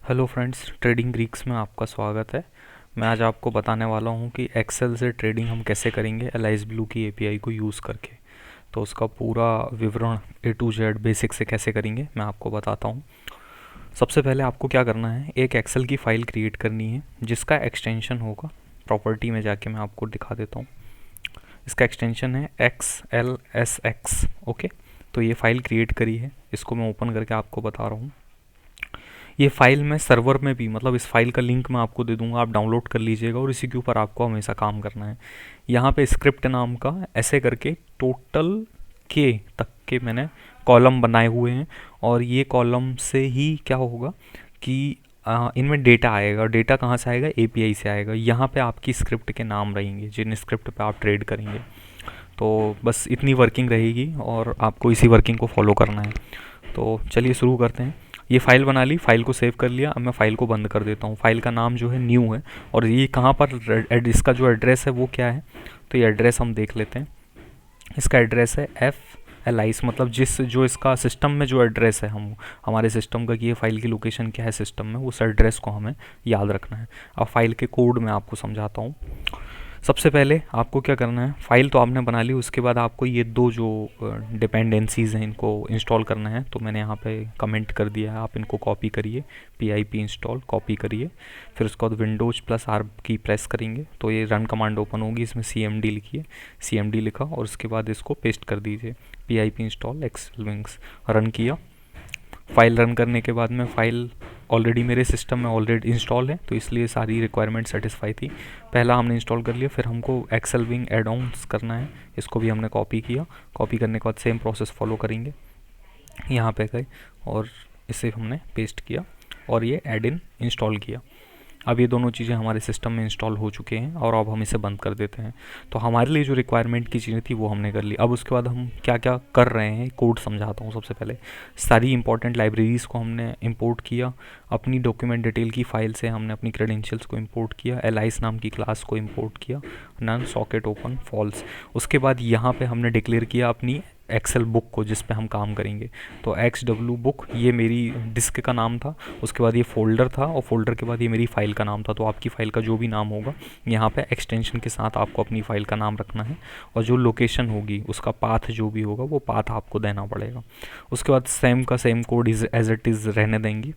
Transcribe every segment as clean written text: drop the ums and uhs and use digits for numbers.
Hello friends, trading Greeks में आपका स्वागत है। मैं आज आपको बताने वाला हूं कि एक्सेल से ट्रेडिंग हम कैसे करेंगे एलाइज ब्लू की एपीआई को यूज़ करके। तो उसका पूरा विवरण ए टू जेड बेसिक से कैसे करेंगे मैं आपको बताता हूं। सबसे पहले आपको क्या करना है, एक एक्सेल की फ़ाइल क्रिएट करनी है जिसका एक्सटेंशन होगा, प्रॉपर्टी में जाके मैं आपको दिखा देता हूँ। इसका एक्सटेंशन है XLSX। ओके, तो ये फ़ाइल क्रिएट करी है, इसको मैं ओपन करके आपको बता रहा हूँ। ये फाइल मैं सर्वर में भी, मतलब इस फाइल का लिंक मैं आपको दे दूंगा, आप डाउनलोड कर लीजिएगा और इसी के ऊपर आपको हमेशा काम करना है। यहाँ पे स्क्रिप्ट नाम का ऐसे करके टोटल के तक के मैंने कॉलम बनाए हुए हैं, और ये कॉलम से ही क्या होगा कि इनमें डेटा आएगा। डेटा कहाँ से आएगा? एपीआई से आएगा। यहाँ पे आपकी स्क्रिप्ट के नाम रहेंगे जिन स्क्रिप्ट पे आप ट्रेड करेंगे। तो बस इतनी वर्किंग रहेगी और आपको इसी वर्किंग को फॉलो करना है। तो चलिए शुरू करते हैं। ये फाइल बना ली, फाइल को सेव कर लिया। अब मैं फाइल को बंद कर देता हूँ। फाइल का नाम जो है न्यू है, और ये कहाँ पर इसका जो एड्रेस है वो क्या है, तो ये एड्रेस हम देख लेते हैं। इसका एड्रेस है FLIS, मतलब जिस जो इसका सिस्टम में जो एड्रेस है, हम हमारे सिस्टम का कि ये फाइल की लोकेशन क्या है सिस्टम में, उस एड्रेस को हमें याद रखना है। अब फाइल के कोड में आपको समझाता हूँ। सबसे पहले आपको क्या करना है, फाइल तो आपने बना ली, उसके बाद आपको ये दो जो डिपेंडेंसीज़ हैं इनको इंस्टॉल करना है। तो मैंने यहाँ पे कमेंट कर दिया है, आप इनको कॉपी करिए, PIP इंस्टॉल कॉपी करिए। फिर उसके बाद विंडोज+R की प्रेस करेंगे तो ये रन कमांड ओपन होगी, इसमें CMD लिखिए। CMD लिखा और उसके बाद इसको पेस्ट कर दीजिए, PIP इंस्टॉल एक्सेलविंग्स। रन किया। फाइल रन करने के बाद में फाइल ऑलरेडी मेरे सिस्टम में ऑलरेडी इंस्टॉल है, तो इसलिए सारी रिक्वायरमेंट सेटिस्फाई थी। पहला हमने इंस्टॉल कर लिया, फिर हमको एक्सेलविंग एड ऑन्स करना है, इसको भी हमने कॉपी किया। कॉपी करने के बाद सेम प्रोसेस फॉलो करेंगे। यहाँ पे गए और इसे हमने पेस्ट किया और ये एड इन इंस्टॉल किया। अब ये दोनों चीज़ें हमारे सिस्टम में इंस्टॉल हो चुके हैं और अब हम इसे बंद कर देते हैं। तो हमारे लिए जो रिक्वायरमेंट की चीज़ें थी वो हमने कर ली। अब उसके बाद हम क्या क्या कर रहे हैं, कोड समझाता हूँ। सबसे पहले सारी इंपॉर्टेंट लाइब्रेरीज़ को हमने इंपोर्ट किया। अपनी डॉक्यूमेंट डिटेल की फ़ाइल से हमने अपनी क्रेडेंशियल्स को इंपोर्ट किया। एलाइस नाम की क्लास को इंपोर्ट किया, नन सॉकेट ओपन फॉल्स। उसके बाद यहाँ पे हमने डिक्लेयर किया अपनी एक्सेल बुक को जिस पे हम काम करेंगे। तो XW बुक ये मेरी डिस्क का नाम था, उसके बाद ये फोल्डर था, और फोल्डर के बाद ये मेरी फ़ाइल का नाम था। तो आपकी फ़ाइल का जो भी नाम होगा यहाँ पे एक्सटेंशन के साथ आपको अपनी फ़ाइल का नाम रखना है, और जो लोकेशन होगी उसका पाथ जो भी होगा वो पाथ आपको देना पड़ेगा। उसके बाद सेम का same code as it is रहने देंगी।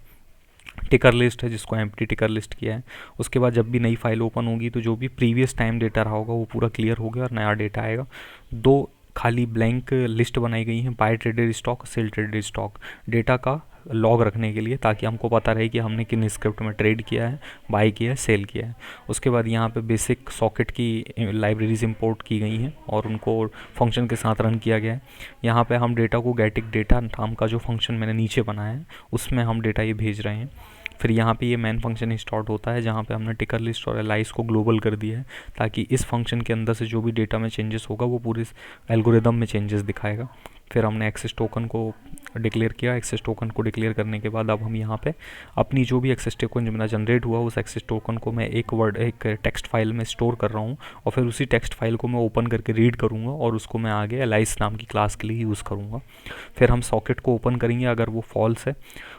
टिकर लिस्ट है जिसको एम्प्टी टिकर लिस्ट किया है। उसके बाद जब भी नई फाइल ओपन होगी तो जो भी प्रीवियस टाइम डेटा रहा होगा वो पूरा क्लियर हो गया और नया डेटा आएगा। दो खाली ब्लैंक लिस्ट बनाई गई है, buy traded stock, sell traded stock, data का लॉग रखने के लिए, ताकि हमको पता रहे कि हमने किन स्क्रिप्ट में ट्रेड किया है, बाय किया है, सेल किया है। उसके बाद यहाँ पे बेसिक सॉकेट की लाइब्रेरीज इंपोर्ट की गई हैं और उनको फंक्शन के साथ रन किया गया है। यहाँ पे हम डेटा को गेटिक डेटा नाम का जो फंक्शन मैंने नीचे बनाया है उसमें हम डेटा ये भेज रहे हैं। फिर यहाँ पे ये मेन फंक्शन स्टार्ट होता है जहाँ पे हमने टिकर लिस्ट और एलाइस को ग्लोबल कर दिया है, ताकि इस फंक्शन के अंदर से जो भी डेटा में चेंजेस होगा वो पूरे एल्गोरिदम में चेंजेस दिखाएगा। फिर हमने एक्सेस टोकन को डिक्लेयर किया। एक्सेस टोकन को डिक्लेयर करने के बाद अब हम यहाँ पे अपनी जो भी एक्सेस टोकन जो मेरा जनरेट हुआ उस एक्सेस टोकन को मैं एक टेक्स्ट फाइल में स्टोर कर रहा हूँ, और फिर उसी टेक्स्ट फाइल को मैं ओपन करके रीड करूँगा और उसको मैं आगे एलाइस नाम की क्लास के लिए यूज़ करूँगा। फिर हम सॉकेट को ओपन करेंगे अगर वो फॉल्स है।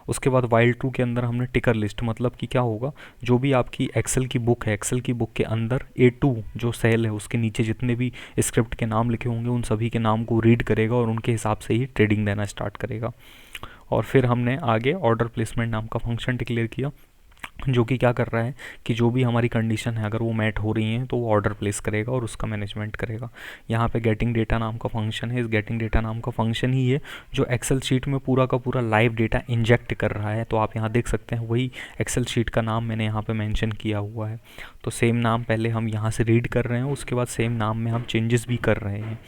उसके बाद वाइल ट्रू के अंदर हमने टिकर लिस्ट, मतलब कि क्या होगा, जो भी आपकी एक्सेल की बुक है, एक्सेल की बुक के अंदर A2 जो सेल है उसके नीचे जितने भी स्क्रिप्ट के नाम लिखे होंगे उन सभी के नाम को रीड करेगा और उनके हिसाब से ही ट्रेडिंग देना स्टार्ट करेगा। और फिर हमने आगे ऑर्डर प्लेसमेंट नाम का फंक्शन डिक्लेयर किया, जो कि क्या कर रहा है कि जो भी हमारी कंडीशन है अगर वो मैट हो रही हैं तो वो ऑर्डर प्लेस करेगा और उसका मैनेजमेंट करेगा। यहाँ पे गेटिंग डेटा नाम का फंक्शन है। इस गेटिंग डेटा नाम का फंक्शन ही है जो एक्सेल शीट में पूरा का पूरा लाइव डेटा इंजेक्ट कर रहा है। तो आप यहाँ देख सकते हैं वही एक्सेल शीट का नाम मैंने यहाँ पे मेंशन किया हुआ है। तो सेम नाम पहले हम यहाँ से रीड कर रहे हैं, उसके बाद सेम नाम में हम चेंजेस भी कर रहे हैं।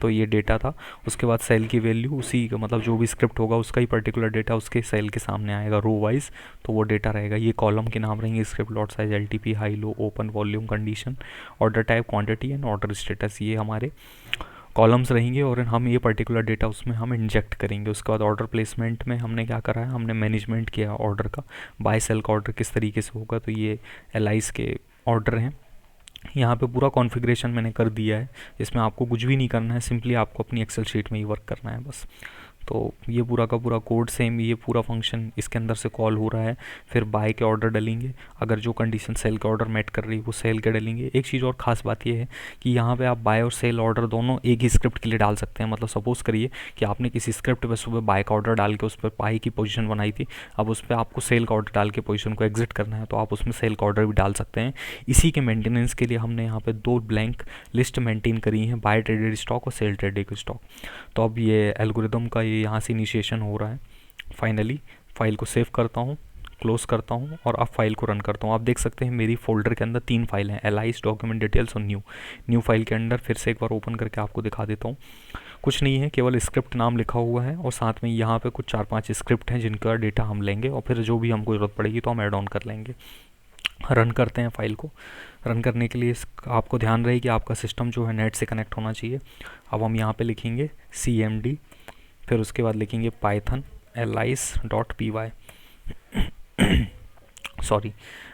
तो ये डेटा था। उसके बाद सेल की वैल्यू उसी का, मतलब जो भी स्क्रिप्ट होगा उसका ही पर्टिकुलर डेटा उसके सेल के सामने आएगा रो वाइज, तो वो डेटा रहेगा। ये कॉलम के नाम रहेंगे script lot size, LTP, high low, open, volume, condition, order type, quantity and order status, ये हमारे कॉलम्स रहेंगे और हम ये पर्टिकुलर डेटा उसमें हम इंजेक्ट करेंगे। उसके बाद ऑर्डर प्लेसमेंट में हमने क्या करा है, हमने मैनेजमेंट किया ऑर्डर का, बाय सेल का ऑर्डर किस तरीके से होगा। तो ये एलाइस के ऑर्डर हैं। यहाँ पे पूरा कॉन्फ़िगरेशन मैंने कर दिया है, इसमें आपको कुछ भी नहीं करना है, सिंपली आपको अपनी एक्सेल शीट में ही वर्क करना है बस। तो ये पूरा का पूरा कोड सेम, ये पूरा फंक्शन इसके अंदर से कॉल हो रहा है। फिर बाय के ऑर्डर डलेंगे, अगर जो कंडीशन सेल के ऑर्डर मेट कर रही है वो सेल के डलेंगे। एक चीज़ और ख़ास बात ये है कि यहाँ पे आप बाय और सेल ऑर्डर दोनों एक ही स्क्रिप्ट के लिए डाल सकते हैं। मतलब सपोज़ करिए कि आपने किसी स्क्रिप्ट पे सुबह बाय का ऑर्डर डाल के उस पर बाय की पोजीशन बनाई थी, अब उस पर आपको सेल का ऑर्डर डाल के पोजीशन को एग्जिट करना है, तो आप उसमें सेल का ऑर्डर भी डाल सकते हैं। इसी के मेंटेनेंस के लिए हमने यहाँ पे 2 ब्लैंक लिस्ट मेंटेन करी है, बाय ट्रेडेड स्टॉक और सेल ट्रेडेड स्टॉक। तो अब ये एल्गोरिदम का ये यहाँ से इनिशिएशन हो रहा है। फाइनली फाइल को सेव करता हूँ, क्लोज करता हूँ और अब फाइल को रन करता हूँ। आप देख सकते हैं मेरी फोल्डर के अंदर 3 फाइल हैं, एलाइज, डॉक्यूमेंट डिटेल्स और न्यू फाइल के अंदर फिर से एक बार ओपन करके आपको दिखा देता हूँ। कुछ नहीं है, केवल स्क्रिप्ट नाम लिखा हुआ है और साथ में यहाँ पे कुछ 4-5 स्क्रिप्ट हैं जिनका डेटा हम लेंगे और फिर जो भी हमको ज़रूरत पड़ेगी तो हम ऐड ऑन कर लेंगे। रन करते हैं फाइल को। रन करने के लिए आपको ध्यान रहे कि आपका सिस्टम जो है नेट से कनेक्ट होना चाहिए। अब हम यहाँ पे लिखेंगे cmd, फिर उसके बाद लिखेंगे python allies.py सॉरी।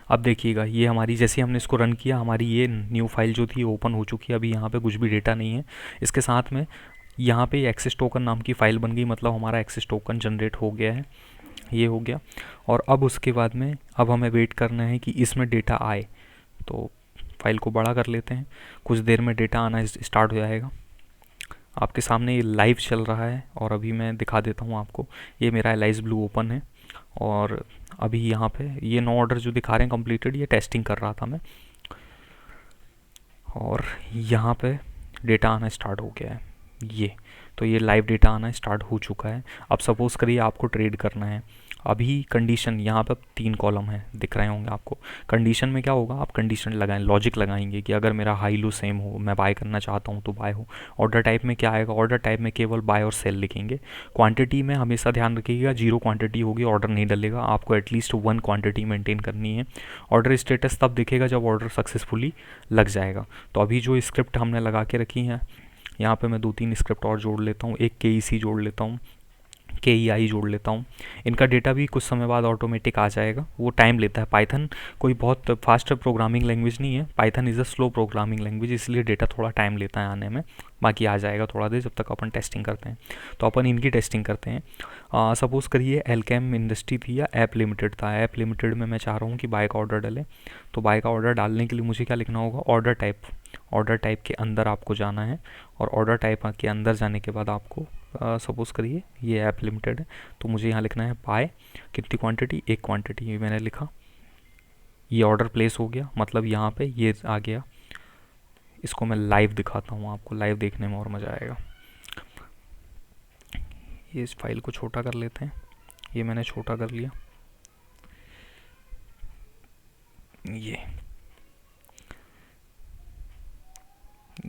अब देखिएगा ये हमारी, जैसे हमने इसको रन किया, हमारी ये न्यू फाइल जो थी ओपन हो चुकी है। अभी यहाँ पे कुछ भी डेटा नहीं है। इसके साथ में यहाँ पे एक्सेस टोकन नाम की फ़ाइल बन गई, मतलब हमारा एक्सेस टोकन जनरेट हो गया है, ये हो गया। और अब उसके बाद में अब हमें वेट करना है कि इसमें डेटा आए। तो फाइल को बड़ा कर लेते हैं, कुछ देर में डेटा आना स्टार्ट हो जाएगा। आपके सामने ये लाइव चल रहा है और अभी मैं दिखा देता हूँ आपको। ये मेरा एलाइज ब्लू ओपन है और अभी यहाँ पे ये 9 ऑर्डर जो दिखा रहे हैं कंप्लीटेड, ये टेस्टिंग कर रहा था मैं, और यहाँ पे डेटा आना स्टार्ट हो गया है ये। तो ये लाइव डेटा आना स्टार्ट हो चुका है। अब सपोज़ करिए आपको ट्रेड करना है। अभी कंडीशन यहाँ पर 3 कॉलम है, दिख रहे होंगे आपको। कंडीशन में क्या होगा, आप कंडीशन लगाएं, लॉजिक लगाएंगे कि अगर मेरा हाई लो सेम हो, मैं बाय करना चाहता हूँ तो बाय हो। ऑर्डर टाइप में क्या आएगा, ऑर्डर टाइप में केवल बाय और सेल लिखेंगे। क्वांटिटी में हमेशा ध्यान रखिएगा 0 क्वांटिटी होगी, ऑर्डर नहीं डलेगा, आपको एटलीस्ट 1 क्वांटिटी मेंटेन करनी है। ऑर्डर स्टेटस तब दिखेगा जब ऑर्डर सक्सेसफुली लग जाएगा। तो अभी जो स्क्रिप्ट हमने लगा के रखी हैं, यहाँ पे मैं 2-3 स्क्रिप्ट और जोड़ लेता हूँ। एक KEC जोड़ लेता हूँ, KEI जोड़ लेता हूँ। इनका डेटा भी कुछ समय बाद ऑटोमेटिक आ जाएगा, वो टाइम लेता है। पाइथन कोई बहुत फास्ट प्रोग्रामिंग लैंग्वेज नहीं है, Python is a slow programming language, इसलिए डेटा थोड़ा टाइम लेता है आने में। बाकी आ जाएगा थोड़ा देर, जब तक अपन टेस्टिंग करते हैं। तो अपन इनकी टेस्टिंग करते हैं। सपोज़ करिए एल्केम इंडस्ट्री थी या ऐप लिमिटेड था। ऐप लिमिटेड में मैं चाह रहा हूँ कि बाय का ऑर्डर डले। तो बाय का ऑर्डर डालने के लिए मुझे क्या लिखना होगा, ऑर्डर टाइप। ऑर्डर टाइप के अंदर आपको जाना है और ऑर्डर टाइप के अंदर जाने के बाद आपको सपोज़ करिए ये ऐप लिमिटेड है, तो मुझे यहाँ लिखना है बाय, कितनी क्वांटिटी, 1 क्वांटिटी, ये मैंने लिखा। ये ऑर्डर प्लेस हो गया, मतलब यहाँ पे ये आ गया। इसको मैं लाइव दिखाता हूँ आपको, लाइव देखने में और मज़ा आएगा। ये इस फाइल को छोटा कर लेते हैं, ये मैंने छोटा कर लिया। ये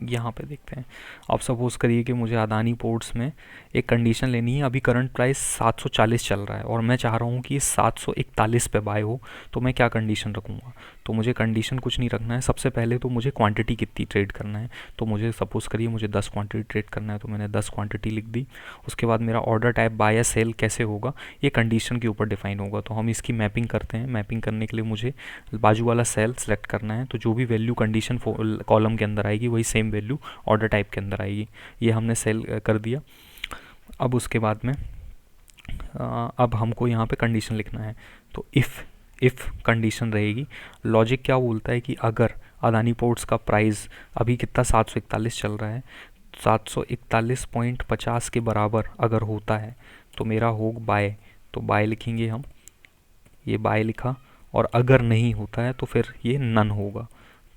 यहाँ पे देखते हैं। अब सपोज़ करिए कि मुझे अदानी पोर्ट्स में एक कंडीशन लेनी है। अभी करंट प्राइस 740 चल रहा है और मैं चाह रहा हूँ कि 741 पे बाय हो, तो मैं क्या कंडीशन रखूँगा। तो मुझे कंडीशन कुछ नहीं रखना है। सबसे पहले तो मुझे क्वांटिटी कितनी ट्रेड करना है, तो मुझे सपोज़ करिए मुझे 10 क्वांटिटी ट्रेड करना है, तो मैंने 10 क्वांटिटी लिख दी। उसके बाद मेरा ऑर्डर टाइप बाय या सेल कैसे होगा, ये कंडीशन के ऊपर डिफाइन होगा। तो हम इसकी मैपिंग करते हैं। मैपिंग करने के लिए मुझे बाजू वाला सेल सेलेक्ट करना है, तो जो भी वैल्यू कंडीशन कॉलम के अंदर आएगी वही सेम वैल्यू ऑर्डर टाइप के अंदर आएगी। ये हमने सेल कर दिया। अब उसके बाद में अब हमको यहाँ पे कंडीशन लिखना है। तो इफ़ कंडीशन रहेगी। लॉजिक क्या बोलता है कि अगर अदानी पोर्ट्स का प्राइस अभी कितना 741 चल रहा है, 741.50 के बराबर अगर होता है तो मेरा होगा बाय। तो बाय लिखेंगे हम, ये बाय लिखा। और अगर नहीं होता है तो फिर ये नन होगा,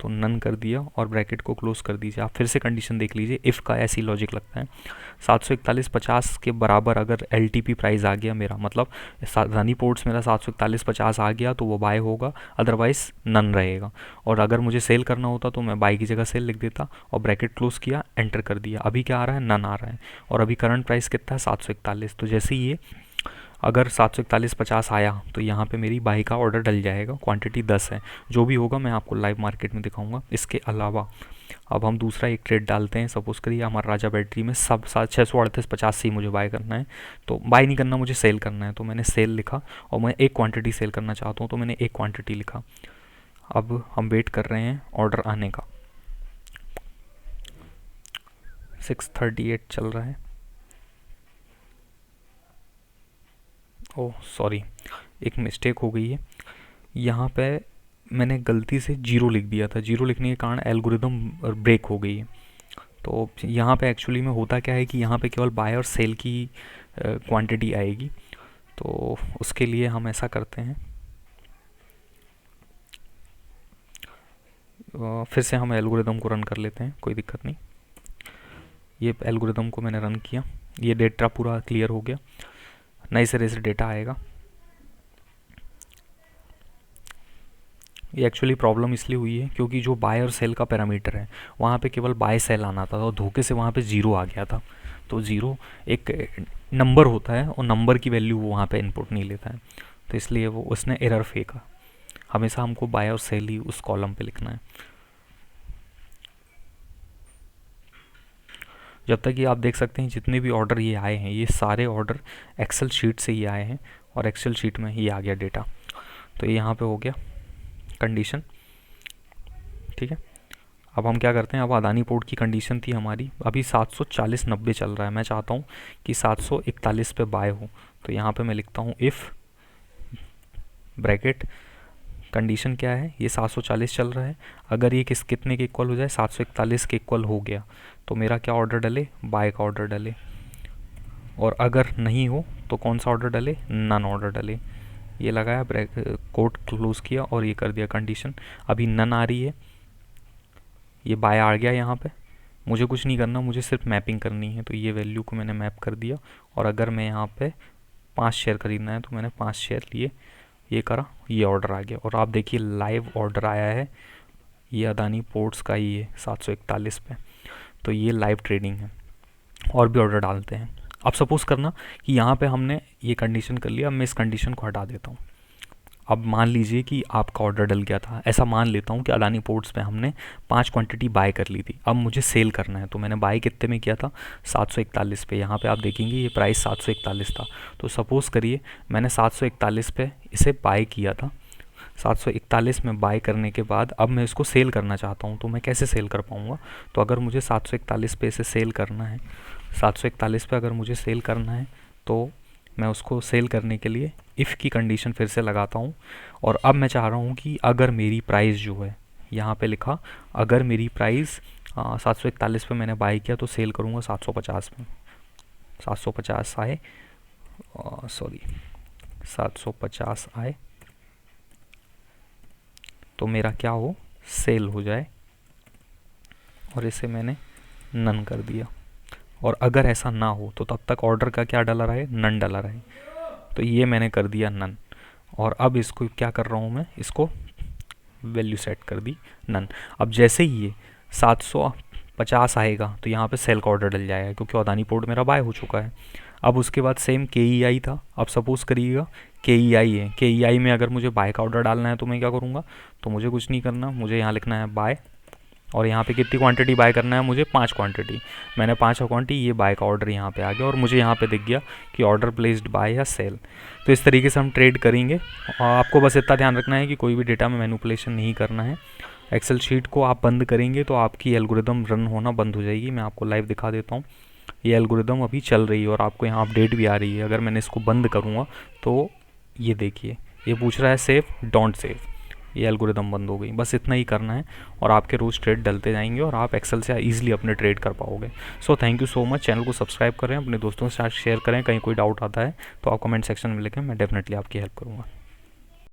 तो नन कर दिया और ब्रैकेट को क्लोज कर दीजिए। आप फिर से कंडीशन देख लीजिए, इफ़ का ऐसी लॉजिक लगता है। 741.50 के बराबर अगर LTP प्राइस आ गया मेरा, मतलब अदानी पोर्ट्स मेरा 741.50 आ गया तो वो बाय होगा, अदरवाइज़ नन रहेगा। और अगर मुझे सेल करना होता तो मैं बाय की जगह सेल लिख देता और ब्रैकेट क्लोज किया, एंटर कर दिया। अभी क्या आ रहा है, नन आ रहा है। और अभी करंट प्राइस कितना है, 741। तो जैसे ही ये अगर 741.50 आया तो यहाँ पे मेरी बाई का ऑर्डर डल जाएगा। क्वांटिटी 10 है, जो भी होगा मैं आपको लाइव मार्केट में दिखाऊंगा। इसके अलावा अब हम दूसरा एक ट्रेड डालते हैं। सपोज़ करिए हमारा राजा बैटरी में सब 638.50 से ही मुझे बाय करना है। तो बाय नहीं करना, मुझे सेल करना है, तो मैंने सेल लिखा। और मैं 1 क्वांटिटी सेल करना चाहता हूँ तो मैंने 1 क्वांटिटी लिखा। अब हम वेट कर रहे हैं ऑर्डर आने का। 638 चल रहा है। ओह सॉरी, एक मिस्टेक हो गई है यहाँ पे। मैंने गलती से जीरो लिख दिया था, जीरो लिखने के कारण एल्गोरिदम ब्रेक हो गई है। तो यहाँ पे एक्चुअली में होता क्या है कि यहाँ पे केवल बाय और सेल की क्वांटिटी आएगी। तो उसके लिए हम ऐसा करते हैं, फिर से हम एल्गोरिदम को रन कर लेते हैं, कोई दिक्कत नहीं। ये एल्गोरिदम को मैंने रन किया, ये डेटा पूरा क्लियर हो गया, नए सिरे से डेटा आएगा। ये एक्चुअली प्रॉब्लम इसलिए हुई है क्योंकि जो बाय और सेल का पैरामीटर है वहाँ पे केवल बाय सेल आना था और धोखे से वहाँ पे ज़ीरो आ गया था। तो ज़ीरो एक नंबर होता है और नंबर की वैल्यू वो वहाँ पे इनपुट नहीं लेता है, तो इसलिए वो उसने एरर फेंका। हमेशा हमको बाय और सेल ही उस कॉलम पे लिखना है। जब तक ये आप देख सकते हैं जितने भी ऑर्डर ये आए हैं, ये सारे ऑर्डर एक्सेल शीट से ही आए हैं और एक्सेल शीट में ही आ गया डेटा। तो ये यहाँ पे हो गया कंडीशन, ठीक है। अब हम क्या करते हैं, अब अदानी पोर्ट की कंडीशन थी हमारी, अभी 740.90 चल रहा है, मैं चाहता हूँ कि 741 पे बाय हो। तो यहाँ पे मैं लिखता हूँ इफ़ ब्रैकेट कंडीशन क्या है, ये 740 चल रहा है, अगर ये कितने के इक्वल हो जाए, 741 के इक्वल हो गया तो मेरा क्या ऑर्डर डले, बाय का ऑर्डर डले। और अगर नहीं हो तो कौन सा ऑर्डर डले, नन ऑर्डर डले। ये लगाया, कोड क्लोज किया और ये कर दिया कंडीशन। अभी नन आ रही है, ये बाय आ गया यहाँ पे, मुझे कुछ नहीं करना, मुझे सिर्फ मैपिंग करनी है। तो ये वैल्यू को मैंने मैप कर दिया और अगर मैं यहाँ पे 5 शेयर खरीदना है तो मैंने 5 शेयर लिए, ये करा, ये ऑर्डर आ गया। और आप देखिए लाइव ऑर्डर आया है, ये अदानी पोर्ट्स का ही है 741 पे। तो ये लाइव ट्रेडिंग है। और भी ऑर्डर डालते हैं। अब सपोज़ करना कि यहाँ पे हमने ये कंडीशन कर लिया, अब मैं इस कंडीशन को हटा देता हूँ। अब मान लीजिए कि आपका ऑर्डर डल गया था, ऐसा मान लेता हूँ कि अदानी पोर्ट्स पे हमने 5 क्वांटिटी बाय कर ली थी, अब मुझे सेल करना है। तो मैंने बाय कितने में किया था, 741 पे। यहाँ पे आप देखेंगे ये प्राइस 741 था। तो सपोज़ करिए मैंने 741 पे इसे बाय किया था, 741 में बाय करने के बाद अब मैं इसको सेल करना चाहता हूँ, तो मैं कैसे सेल कर पाऊँगा। तो अगर मुझे 741 पे इसे सेल करना है, 741 पे अगर मुझे सेल करना है तो मैं उसको सेल करने के लिए इफ़ की कंडीशन फिर से लगाता हूँ। और अब मैं चाह रहा हूँ कि अगर मेरी प्राइस जो है, यहाँ पे लिखा अगर मेरी प्राइस 741 पे मैंने बाय किया तो सेल करूँगा 750 में। 750 आए, सॉरी 750 आए तो मेरा क्या हो, सेल हो जाए। और इसे मैंने नन कर दिया। और अगर ऐसा ना हो तो तब तक ऑर्डर का क्या डला रहे, नन डला रहे। तो ये मैंने कर दिया नन। और अब इसको क्या कर रहा हूँ मैं, इसको वैल्यू सेट कर दी नन। अब जैसे ही ये 750 आएगा तो यहाँ पे सेल का ऑर्डर डल जाएगा क्योंकि अदानी पोर्ट मेरा बाय हो चुका है। अब उसके बाद सेम KEI था, अब सपोज़ करिएगा KEI है, KEI में अगर मुझे बाय का ऑर्डर डालना है तो मैं क्या करूँगा, तो मुझे कुछ नहीं करना, मुझे यहाँ लिखना है बाय। और यहाँ पे कितनी क्वांटिटी बाय करना है मुझे, 5 क्वांटिटी। मैंने 5 क्वांटिटी, ये बाय का ऑर्डर यहाँ पे आ गया और मुझे यहाँ पे दिख गया कि ऑर्डर प्लेस्ड बाय या सेल। तो इस तरीके से हम ट्रेड करेंगे। और आपको बस इतना ध्यान रखना है कि कोई भी डेटा में मैनिपुलेशन नहीं करना है। एक्सेल शीट को आप बंद करेंगे तो आपकी एल्गोरिदम रन होना बंद हो जाएगी। मैं आपको लाइव दिखा देता हूँ, ये एल्गोरिदम अभी चल रही है और आपको यहाँ अपडेट भी आ रही है। अगर मैंने इसको बंद करूँगा तो ये देखिए, ये पूछ रहा है सेव, डोंट सेव, ये एल्गोरिदम बंद हो गई। बस इतना ही करना है और आपके रोज़ ट्रेड डलते जाएंगे और आप एक्सेल से ईजिली अपने ट्रेड कर पाओगे। So thank you so much. Channel को सब्सक्राइब करें, अपने दोस्तों के साथ शेयर करें। कहीं कोई डाउट आता है तो आप कमेंट सेक्शन में लिखें, मैं डेफिनेटली आपकी हेल्प करूँगा।